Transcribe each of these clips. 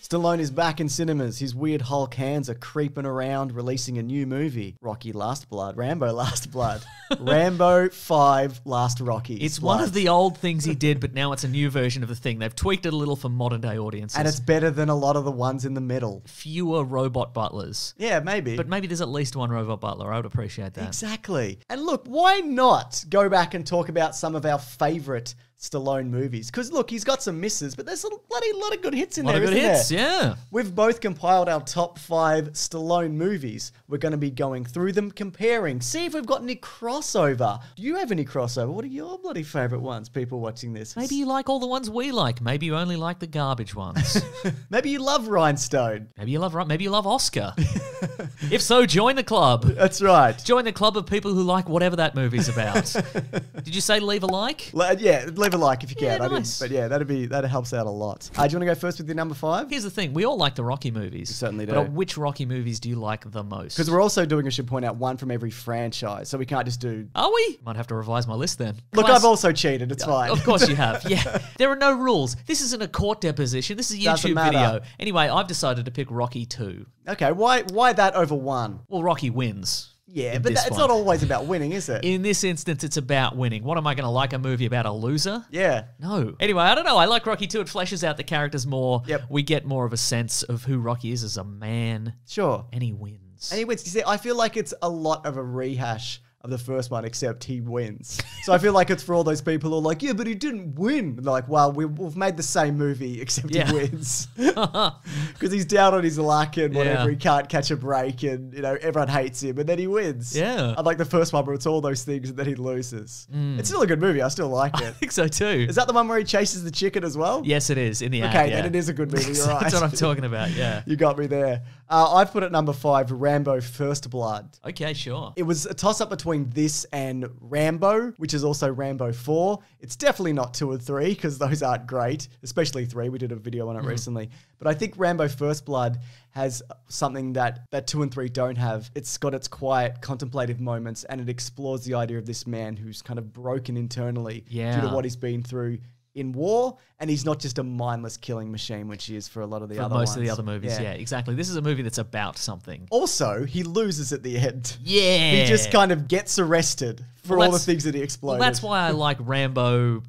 Stallone is back in cinemas. His weird Hulk hands are creeping around, releasing a new movie. Rocky Last Blood. Rambo Last Blood. Rambo 5 Last Rocky. It's one of the old things he did, but now it's a new version of the thing. They've tweaked it a little for modern day audiences. And it's better than a lot of the ones in the middle. Fewer robot butlers. Yeah, maybe. But maybe there's at least one robot butler. I would appreciate that. Exactly. And look, why not go back and talk about some of our favourite Stallone movies? Because look, he's got some misses, but there's a bloody lot of good hits in there, isn't there? Yeah. We've both compiled our top 5 Stallone movies. We're going to be going through them, comparing, see if we've got any crossover. Do you have any crossover? What are your bloody favourite ones, people watching this? Maybe you like all the ones we like. Maybe you only like the garbage ones. Maybe you love Rhinestone. Maybe you love Oscar. If so, join the club. That's right. Join the club of people who like whatever that movie's about. Did you say leave a like? Yeah, leave a like if you can. Yeah, I nice. didn't, but yeah, that helps out a lot. Do you want to go first with your number 5? Here's the thing. We all like the Rocky movies. We certainly do. But which Rocky movies do you like the most? Because we're also doing, I should point out, one from every franchise. So we can't just do... Are we? Might have to revise my list then. Look, I've also cheated. It's fine. Of course you have. Yeah. There are no rules. This isn't a court deposition. This is a Doesn't YouTube matter. video. Anyway, I've decided to pick Rocky 2. Okay, why that over 1? Well, Rocky wins. Yeah, in but this it's one. not always about winning, is it? In this instance, it's about winning. What am I going to like a movie about a loser? Yeah. No. Anyway, I don't know. I like Rocky 2. It fleshes out the characters more. Yep. We get more of a sense of who Rocky is as a man. Sure. And he wins. And he wins. You see, I feel like it's a lot of a rehash of the first one, except he wins. So I feel like it's for all those people who are like, yeah, but he didn't win. They're like, well, we've made the same movie, except he wins. Because he's down on his luck and whatever. He can't catch a break and, everyone hates him. And then he wins. Yeah. Unlike the first one where it's all those things and then he loses. It's still a good movie. I still like it. I think so too. Is that the one where he chases the chicken as well? Yes, it is. In the ad, Okay, yeah. then it is a good movie. You're right. That's what I'm talking about, yeah. You got me there. I've put at number 5, Rambo First Blood. Okay, sure. It was a toss-up between this and Rambo, which is also Rambo 4. It's definitely not 2 and 3, because those aren't great, especially 3. We did a video on it recently. But I think Rambo First Blood has something that 2 and 3 don't have. It's got its quiet, contemplative moments, and it explores the idea of this man who's kind of broken internally due to what he's been through in war, and he's not just a mindless killing machine, which he is for a lot of the other ones. Most of the other movies, yeah, exactly. This is a movie that's about something. Also, he loses at the end. Yeah. He just kind of gets arrested for all the things that he exploded. Well, that's why I like Rambo,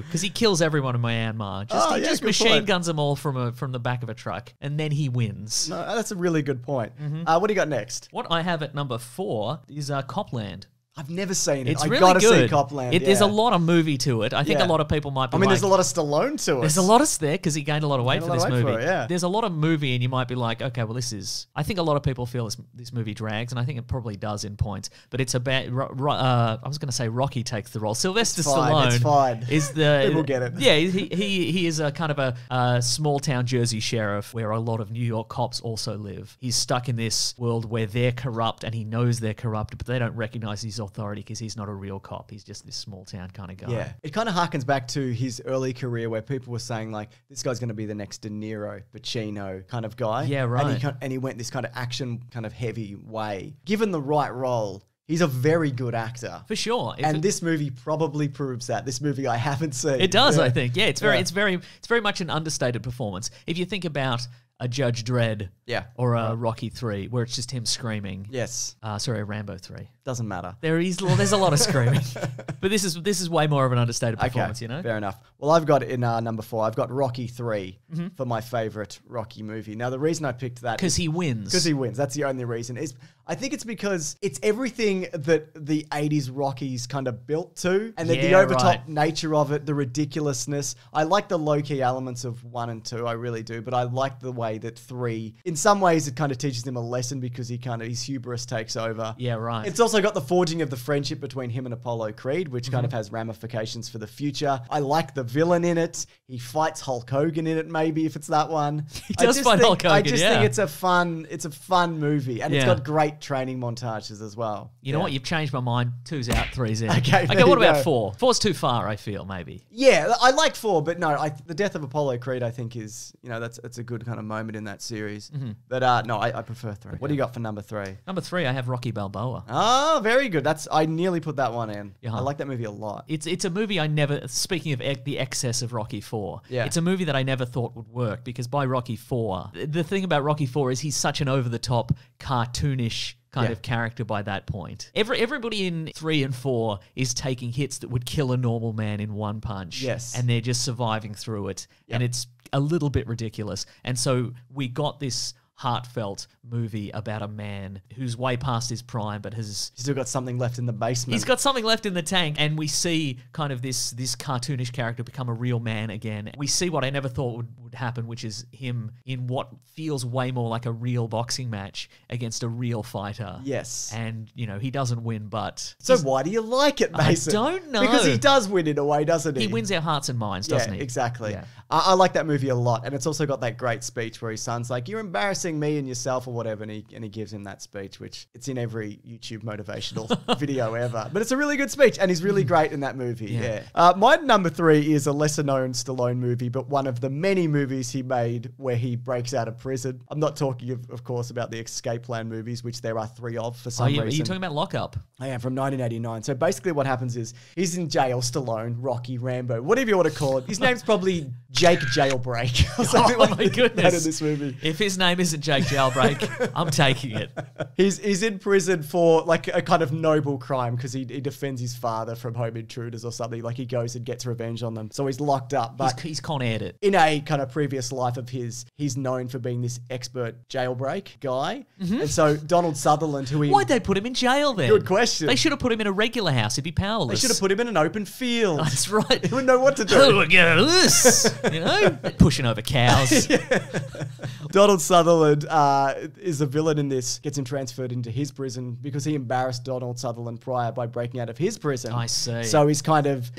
because he kills everyone in Myanmar. He just machine guns them all from the back of a truck, and then he wins. No, that's a really good point. What do you got next? What I have at number 4 is Copland. I've never seen it. It's I really gotta good. see Copland. There's a lot of movie to it. I think a lot of people might be there's a lot of Stallone to it. There's a lot of there because he gained a lot of weight for this movie. Yeah. There's a lot of movie and you might be like, okay, well I think a lot of people feel this movie drags, and I think it probably does in points, but it's about, I was going to say Rocky takes the role. Sylvester Stallone is the... People get it. Yeah, he is a kind of a small town Jersey sheriff where a lot of New York cops also live. He's stuck in this world where they're corrupt and he knows they're corrupt, but they don't recognize his authority because he's not a real cop. He's just this small town kind of guy. Yeah. It kind of harkens back to his early career where people were saying like, this guy's going to be the next De Niro, Pacino kind of guy. Yeah, right. And he went this kind of action kind of heavy way. Given the right role, he's a very good actor. For sure. And this movie probably proves that. This movie I haven't seen. It does, I think. Yeah, it's very much an understated performance. If you think about a Judge Dredd or a Rocky 3 where it's just him screaming. Yes. Sorry, Rambo 3. Doesn't matter. There's a lot of screaming. But this is way more of an understated performance, Fair enough. Well, I've got in number 4, I've got Rocky 3 for my favorite Rocky movie. Now, the reason I picked that... Because he wins. Because he wins. That's the only reason. I think it's because it's everything that the 80s Rockies kind of built to, and the over-top nature of it, the ridiculousness. I like the low-key elements of 1 and 2, I really do, but I like the way that 3, in some ways, it kind of teaches him a lesson because his hubris takes over. Yeah, right. It's also got the forging of the friendship between him and Apollo Creed, which kind of has ramifications for the future. I like the villain in it. He fights Hulk Hogan in it, maybe, if it's that one. He does fight Hulk Hogan, I just think it's a fun movie, and it's got great training montages as well. You know what? You've changed my mind. 2's out, 3's in. Okay, what about 4? 4's too far, I feel, maybe. Yeah, I like 4, but no, the death of Apollo Creed, I think is, that's a good kind of moment in that series. But no, I prefer 3. What do you got for number 3? Number 3, I have Rocky Balboa. Ah, Oh, very good. I nearly put that one in. Uh-huh. I like that movie a lot. It's a movie I never, speaking of the excess of Rocky 4, Yeah. it's a movie that I never thought would work because by Rocky 4, the thing about Rocky 4 is he's such an over-the-top, cartoonish kind of character by that point. Everybody in 3 and 4 is taking hits that would kill a normal man in one punch. Yes. And they're just surviving through it. Yep. And it's a little bit ridiculous. And so we got this heartfelt movie about a man who's way past his prime but has... He's still got something left in the basement. He's got something left in the tank, and we see kind of this cartoonish character become a real man again. We see what I never thought would happen, which is him in what feels way more like a real boxing match against a real fighter. Yes. And, you know, he doesn't win, but... So why do you like it, Mason? I don't know. Because he does win in a way, doesn't he? He wins our hearts and minds, doesn't he? Exactly. Yeah. I like that movie a lot, and it's also got that great speech where his son's like, "You're embarrassing me and yourself," or whatever, and he gives him that speech, which it's in every YouTube motivational video ever. But it's a really good speech, and he's really great in that movie. Yeah. My number 3 is a lesser-known Stallone movie, but one of the many movies he made where he breaks out of prison. I'm not talking, of course, about the Escape Plan movies, which there are 3 of for some reason. Are you talking about Lock Up? I am, from 1989. So basically what happens is he's in jail, Stallone, Rocky, Rambo, whatever you want to call it. His name's probably Jake Jailbreak or something Oh my goodness. that in this movie. If his name isn't Jake Jailbreak, I'm taking it. He's in prison for like a kind of noble crime because he defends his father from home intruders or something. Like he goes and gets revenge on them. So he's locked up. But He's Con Aired it. in a kind of previous life of his, he's known for being this expert jailbreak guy. And so Donald Sutherland, who he... Why'd they put him in jail then? Good question. They should have put him in a regular house. He'd be They powerless. should have put him in an open field. That's right. He wouldn't know what to do. Oh, we're going to this. You know? Pushing over cows. Donald Sutherland is a villain in this, gets him transferred into his prison because he embarrassed Donald Sutherland prior by breaking out of his prison. I see. So he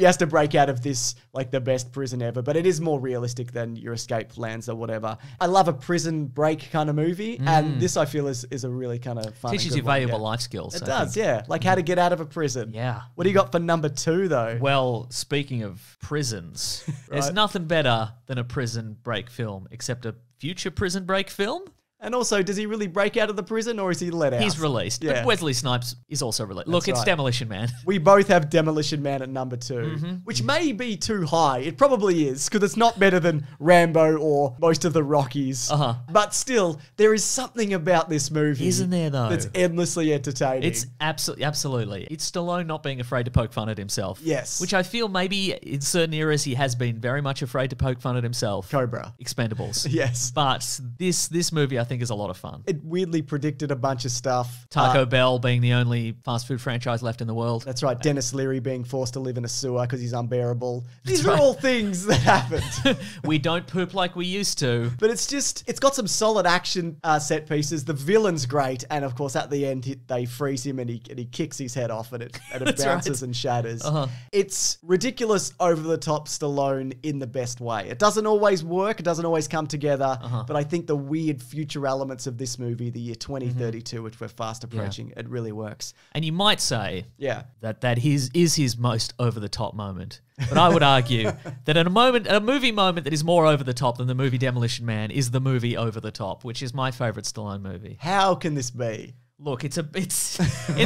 has to break out of this, like the best prison ever, but it is more realistic than your Escape Plans or whatever. I love a prison break kind of movie, and this I feel is a really kind of fun. Teaches you valuable life skills. It I does, think. yeah. Like how to get out of a prison. Yeah. What do you got for number 2 though? Well, speaking of prisons, there's nothing better than a prison break film, except a future prison break film. And also, does he really break out of the prison or is he let out? He's released. Yeah. But Wesley Snipes is also released. Look, it's right. Demolition Man. We both have Demolition Man at number 2, which may be too high. It probably is, because it's not better than Rambo or most of the Rockies. But still, there is something about this movie. Isn't there, though? That's endlessly entertaining. It's absolutely. It's Stallone not being afraid to poke fun at himself. Yes. Which I feel maybe in certain eras he has been very much afraid to poke fun at himself. Cobra. Expendables. Yes. But this movie I think is a lot of fun. It weirdly predicted a bunch of stuff. Taco Bell being the only fast food franchise left in the world. That's right. Dennis Leary being forced to live in a sewer because he's unbearable. These are all things that happened. We don't poop like we used to. But it's got some solid action set pieces. The villain's great. And of course, at the end, they freeze him and he kicks his head off and it bounces and shatters. It's ridiculous, over-the-top Stallone in the best way. It doesn't always work. It doesn't always come together. But I think the weird future elements of this movie, the year 2032, which we're fast approaching, it really works. And you might say Yeah. that is his most over-the-top moment. But I would argue that a movie moment that is more over-the-top than the movie Demolition Man is the movie Over the Top, which is my favorite Stallone movie. How can this be? Look, it's in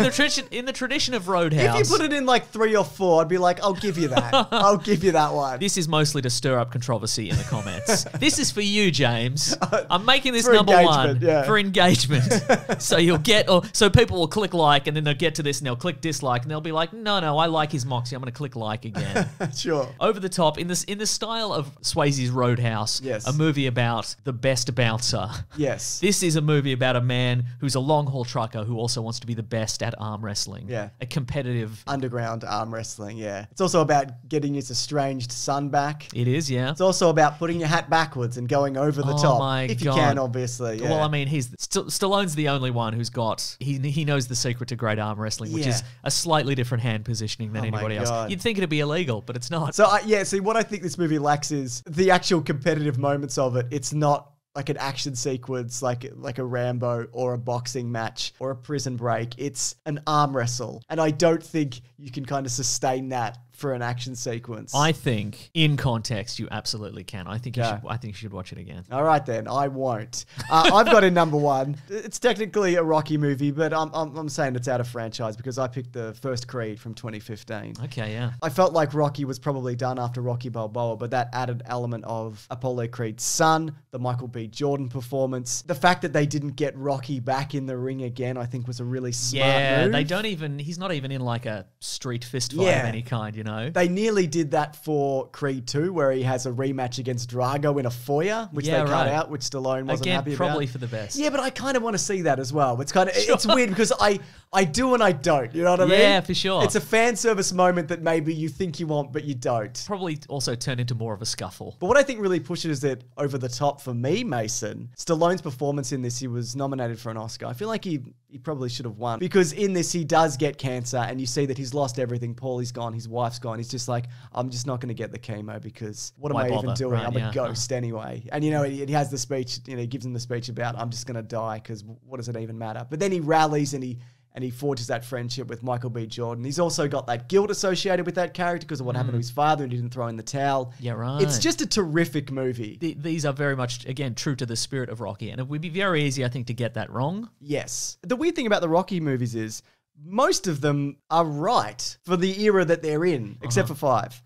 the tradition of Roadhouse. If you put it in like 3 or 4, I'd be like, I'll give you that. I'll give you that one. This is mostly to stir up controversy in the comments. This is for you, James. I'm making this For number engagement, 1 yeah. for engagement. So people will click like and then they'll get to this and they'll click dislike and they'll be like, no, I like his moxie. I'm going to click like again. Sure. Over the top in the style of Swayze's Roadhouse. Yes. A movie about the best bouncer. Yes. This is a movie about a man who's a long haul trucker who also wants to be the best at arm wrestling. Yeah. A competitive. Underground arm wrestling, yeah. It's also about getting his estranged son back. It is, yeah. It's also about putting your hat backwards and going over the top. My if God. you can, obviously. Yeah. Well, I mean, Stallone's the only one who's got he knows the secret to great arm wrestling, which is a slightly different hand positioning than Oh my anybody else. God. You'd think it'd be illegal, but it's not. So, see, what I think this movie lacks is the actual competitive moments of it. It's not like an action sequence, like a Rambo or a boxing match or a prison break. It's an arm wrestle. And I don't think you can kind of sustain that for an action sequence. I think in context you absolutely can. I think Yeah. I think you should watch it again. All right then, I won't. I've got a number one. It's technically a Rocky movie, but I'm saying it's out of franchise because I picked the first Creed from 2015. Okay, yeah. I felt like Rocky was probably done after Rocky Balboa, but that added element of Apollo Creed's son, the Michael B. Jordan performance, the fact that they didn't get Rocky back in the ring again, I think was a really smart move. They don't even, he's not even in like a street fist fight of any kind, you know? They nearly did that for Creed 2, where he has a rematch against Drago in a foyer, which they cut out, which Stallone wasn't happy about. Probably for the best. Yeah, but I kind of want to see that as well. It's kind of it's weird because I do and I don't. You know what I mean? Yeah, for sure. It's a fan service moment that maybe you think you want, but you don't. Probably also turned into more of a scuffle. But what I think really pushes it over the top for me, Mason, Stallone's performance in this, he was nominated for an Oscar. I feel like he probably should have won because in this he does get cancer and you see that he's lost everything. Paulie's gone, his wife's gone. He's just like, I'm just not going to get the chemo because what am I even doing? Right, I'm a ghost anyway. And you know, he has the speech, you know, he gives him the speech about I'm just going to die because what does it even matter? But then he rallies and he forges that friendship with Michael B. Jordan. He's also got that guilt associated with that character because of what happened to his father and he didn't throw in the towel. Yeah, right. It's just a terrific movie. These are very much, again, true to the spirit of Rocky. And it would be very easy, I think, to get that wrong. Yes. The weird thing about the Rocky movies is most of them are right for the era that they're in, except for 5.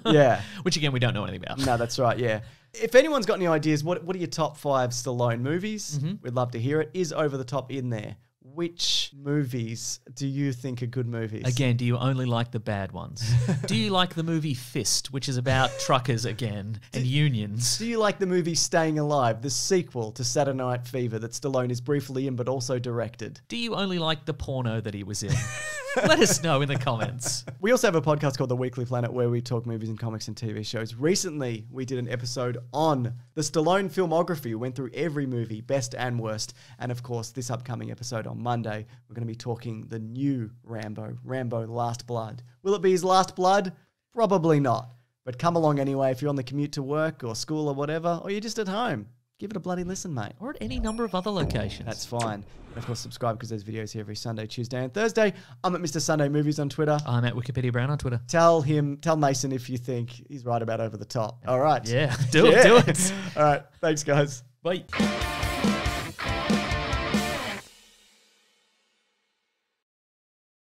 Yeah. Which, again, we don't know anything about. No, that's right, yeah. If anyone's got any ideas, what are your top 5 Stallone movies? We'd love to hear it. Is Over the Top in there? Which movies do you think are good movies? Again, do you only like the bad ones? Do you like the movie Fist, which is about truckers again and unions? Do you like the movie Staying Alive, the sequel to Saturday Night Fever that Stallone is briefly in but also directed? Do you only like the porno that he was in? Let us know in the comments. We also have a podcast called The Weekly Planet where we talk movies and comics and TV shows. Recently, we did an episode on the Stallone filmography. We went through every movie, best and worst. And of course, this upcoming episode on Monday, we're going to be talking the new Rambo, Rambo Last Blood. Will it be his last blood? Probably not. But come along anyway if you're on the commute to work or school or whatever, or you're just at home. Give it a bloody listen, mate. Or at any number of other locations. That's fine. And of course, subscribe because there's videos here every Sunday, Tuesday, and Thursday. I'm at Mr. Sunday Movies on Twitter. I'm at Wikipedia Brown on Twitter. Tell Mason if you think he's right about Over the Top. All right. Yeah, do it. All right. Thanks, guys. Bye.